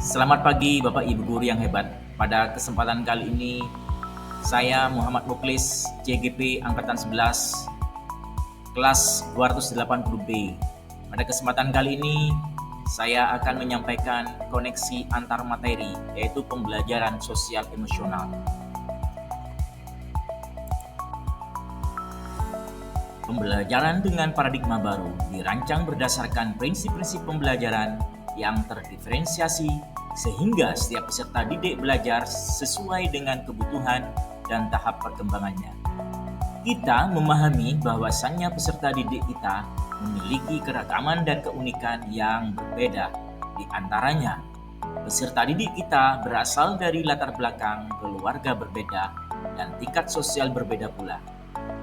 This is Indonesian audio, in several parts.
Selamat pagi Bapak Ibu guru yang hebat. Pada kesempatan kali ini saya Muhammad Muklis, CGP angkatan 11 kelas 280B. Pada kesempatan kali ini saya akan menyampaikan koneksi antar materi, yaitu pembelajaran sosial emosional. Pembelajaran dengan paradigma baru dirancang berdasarkan prinsip-prinsip pembelajaran yang terdiferensiasi sehingga setiap peserta didik belajar sesuai dengan kebutuhan dan tahap perkembangannya. Kita memahami bahwasannya peserta didik kita memiliki keragaman dan keunikan yang berbeda. Di antaranya, peserta didik kita berasal dari latar belakang keluarga berbeda dan tingkat sosial berbeda pula.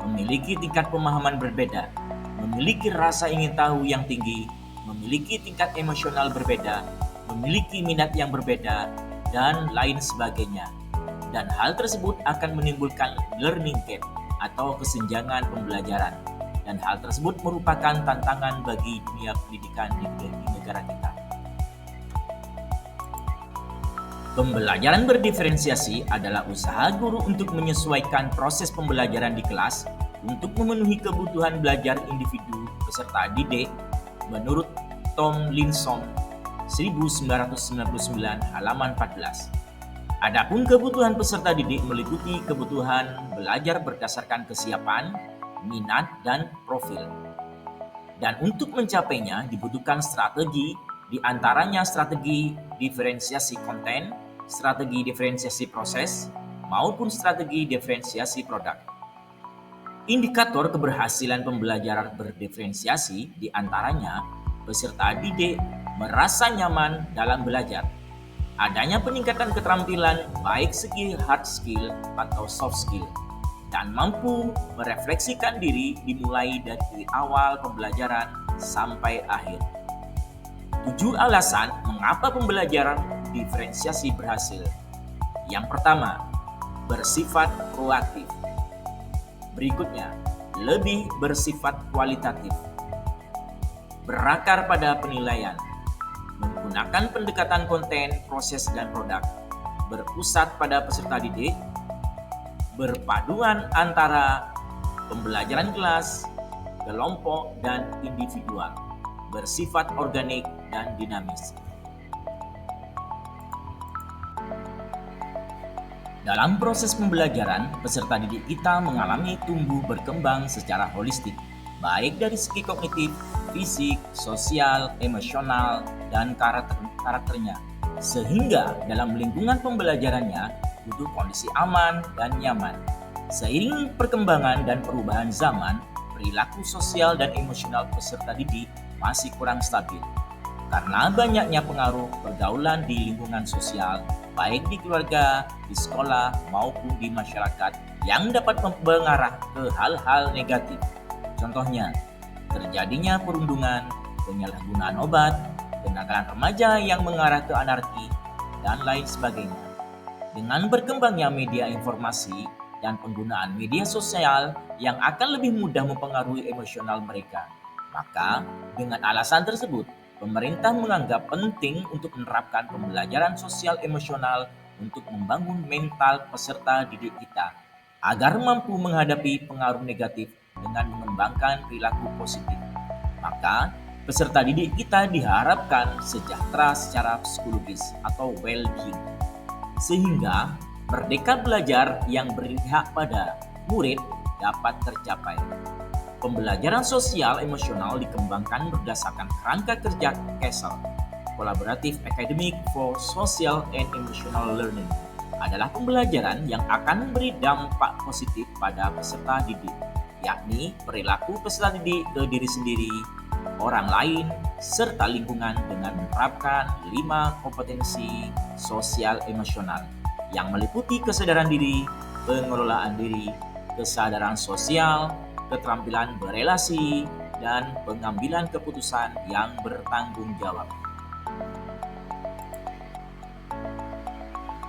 Memiliki tingkat pemahaman berbeda, memiliki rasa ingin tahu yang tinggi, memiliki tingkat emosional berbeda, memiliki minat yang berbeda, dan lain sebagainya. Dan hal tersebut akan menimbulkan learning gap atau kesenjangan pembelajaran. Dan hal tersebut merupakan tantangan bagi dunia pendidikan di negara kita. Pembelajaran berdiferensiasi adalah usaha guru untuk menyesuaikan proses pembelajaran di kelas untuk memenuhi kebutuhan belajar individu peserta didik menurut Tomlinson 1999 halaman 14. Adapun kebutuhan peserta didik meliputi kebutuhan belajar berdasarkan kesiapan, minat, dan profil. Dan untuk mencapainya dibutuhkan strategi, di antaranya strategi diferensiasi konten, strategi diferensiasi proses, maupun strategi diferensiasi produk. Indikator keberhasilan pembelajaran berdiferensiasi di antaranya peserta didik merasa nyaman dalam belajar, adanya peningkatan keterampilan baik segi hard skill atau soft skill, dan mampu merefleksikan diri dimulai dari awal pembelajaran sampai akhir. 7 alasan mengapa pembelajaran diferensiasi berhasil. Yang pertama, bersifat proaktif. Berikutnya, lebih bersifat kualitatif. Berakar pada penilaian. Menggunakan pendekatan konten, proses, dan produk. Berpusat pada peserta didik. Berpaduan antara pembelajaran kelas, kelompok, dan individual. Bersifat organik dan dinamis. Dalam proses pembelajaran, peserta didik kita mengalami tumbuh berkembang secara holistik, baik dari segi kognitif, fisik, sosial, emosional, dan karakternya. Sehingga dalam lingkungan pembelajarannya butuh kondisi aman dan nyaman. Seiring perkembangan dan perubahan zaman, perilaku sosial dan emosional peserta didik masih kurang stabil karena banyaknya pengaruh pergaulan di lingkungan sosial, baik di keluarga, di sekolah, maupun di masyarakat yang dapat mengarah ke hal-hal negatif. Contohnya, terjadinya perundungan, penyalahgunaan obat, kenakalan remaja yang mengarah ke anarki, dan lain sebagainya. Dengan berkembangnya media informasi dan penggunaan media sosial yang akan lebih mudah mempengaruhi emosional mereka, maka dengan alasan tersebut, pemerintah menganggap penting untuk menerapkan pembelajaran sosial emosional untuk membangun mental peserta didik kita agar mampu menghadapi pengaruh negatif dengan mengembangkan perilaku positif. Maka, peserta didik kita diharapkan sejahtera secara psikologis atau well-being, sehingga merdeka belajar yang berpihak pada murid dapat tercapai. Pembelajaran sosial emosional dikembangkan berdasarkan kerangka kerja CASEL, Collaborative Academic for Social and Emotional Learning, adalah pembelajaran yang akan memberi dampak positif pada peserta didik, yakni perilaku peserta didik ke diri sendiri, orang lain, serta lingkungan dengan menerapkan 5 kompetensi sosial emosional yang meliputi kesadaran diri, pengelolaan diri, kesadaran sosial, keterampilan berelasi, dan pengambilan keputusan yang bertanggung jawab.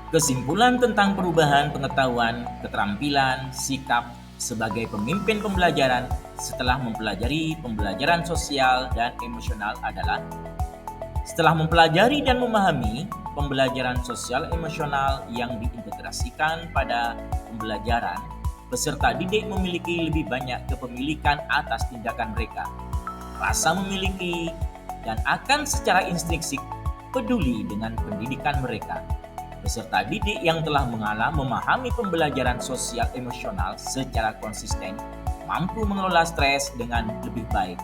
Kesimpulan tentang perubahan pengetahuan, keterampilan, sikap sebagai pemimpin pembelajaran setelah mempelajari pembelajaran sosial dan emosional adalah: setelah mempelajari dan memahami pembelajaran sosial emosional yang diintegrasikan pada pembelajaran, peserta didik memiliki lebih banyak kepemilikan atas tindakan mereka, rasa memiliki, dan akan secara intrinsik peduli dengan pendidikan mereka. Peserta didik yang telah memahami pembelajaran sosial emosional secara konsisten mampu mengelola stres dengan lebih baik,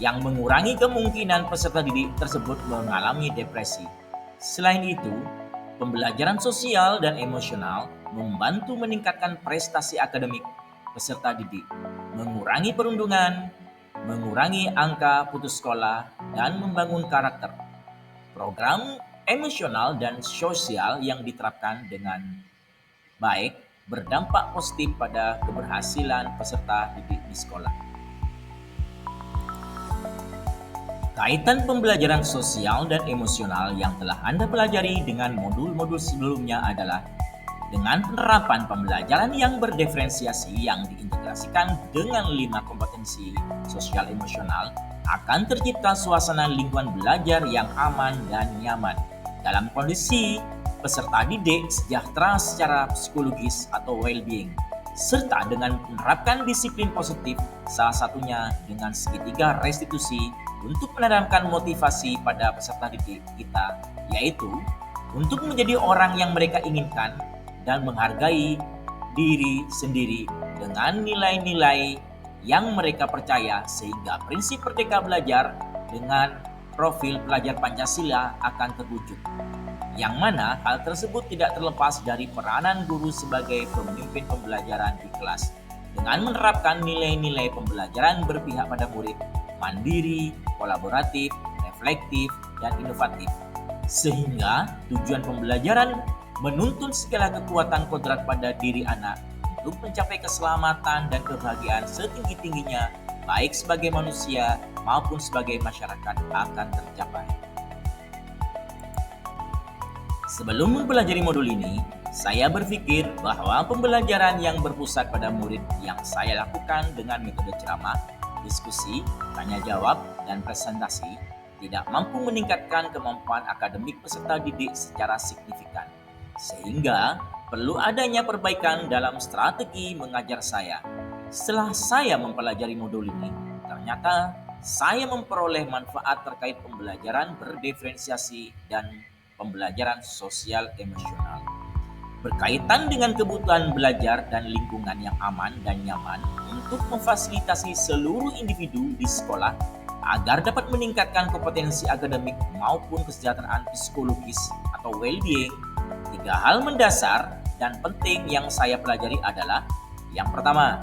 yang mengurangi kemungkinan peserta didik tersebut mengalami depresi. Selain itu, pembelajaran sosial dan emosional membantu meningkatkan prestasi akademik peserta didik, mengurangi perundungan, mengurangi angka putus sekolah, dan membangun karakter. Program emosional dan sosial yang diterapkan dengan baik berdampak positif pada keberhasilan peserta didik di sekolah. Kaitan pembelajaran sosial dan emosional yang telah Anda pelajari dengan modul-modul sebelumnya adalah dengan penerapan pembelajaran yang berdiferensiasi yang diintegrasikan dengan 5 kompetensi sosial emosional akan tercipta suasana lingkungan belajar yang aman dan nyaman dalam kondisi peserta didik sejahtera secara psikologis atau well-being, serta dengan menerapkan disiplin positif, salah satunya dengan segitiga restitusi untuk menanamkan motivasi pada peserta didik kita, yaitu untuk menjadi orang yang mereka inginkan dan menghargai diri sendiri dengan nilai-nilai yang mereka percaya, sehingga prinsip Merdeka Belajar dengan profil pelajar Pancasila akan terwujud, yang mana hal tersebut tidak terlepas dari peranan guru sebagai pemimpin pembelajaran di kelas dengan menerapkan nilai-nilai pembelajaran berpihak pada murid, mandiri, kolaboratif, reflektif, dan inovatif, sehingga tujuan pembelajaran menuntun segala kekuatan kodrat pada diri anak untuk mencapai keselamatan dan kebahagiaan setinggi-tingginya, baik sebagai manusia maupun sebagai masyarakat akan tercapai. Sebelum mempelajari modul ini, saya berpikir bahwa pembelajaran yang berpusat pada murid yang saya lakukan dengan metode ceramah, diskusi, tanya jawab, dan presentasi tidak mampu meningkatkan kemampuan akademik peserta didik secara signifikan, sehingga perlu adanya perbaikan dalam strategi mengajar saya. Setelah saya mempelajari modul ini, ternyata saya memperoleh manfaat terkait pembelajaran berdiferensiasi dan pembelajaran sosial emosional, berkaitan dengan kebutuhan belajar dan lingkungan yang aman dan nyaman untuk memfasilitasi seluruh individu di sekolah agar dapat meningkatkan kompetensi akademik maupun kesejahteraan psikologis atau well-being. 3 hal mendasar dan penting yang saya pelajari adalah: yang pertama,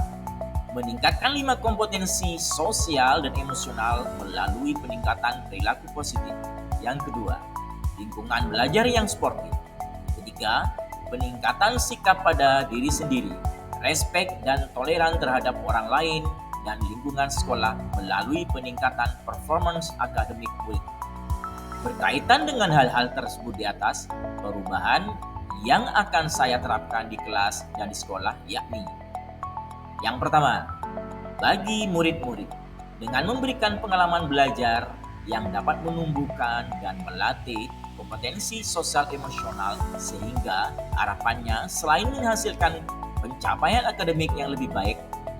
meningkatkan 5 kompetensi sosial dan emosional melalui peningkatan perilaku positif. Yang kedua, lingkungan belajar yang sportif. Ketiga, peningkatan sikap pada diri sendiri, respek dan toleran terhadap orang lain dan lingkungan sekolah melalui peningkatan performance akademik murid. Berkaitan dengan hal-hal tersebut di atas, perubahan yang akan saya terapkan di kelas dan di sekolah yakni: yang pertama, bagi murid-murid, dengan memberikan pengalaman belajar yang dapat menumbuhkan dan melatih kompetensi sosial emosional, sehingga harapannya selain menghasilkan pencapaian akademik yang lebih baik,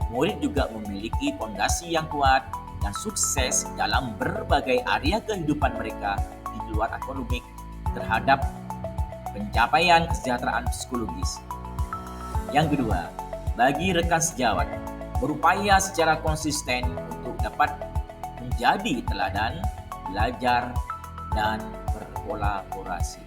murid juga memiliki fondasi yang kuat dan sukses dalam berbagai area kehidupan mereka di luar akademik terhadap pencapaian kesejahteraan psikologis. Yang kedua, bagi rekan sejawat, berupaya secara konsisten untuk dapat menjadi teladan, belajar, dan berkolaborasi.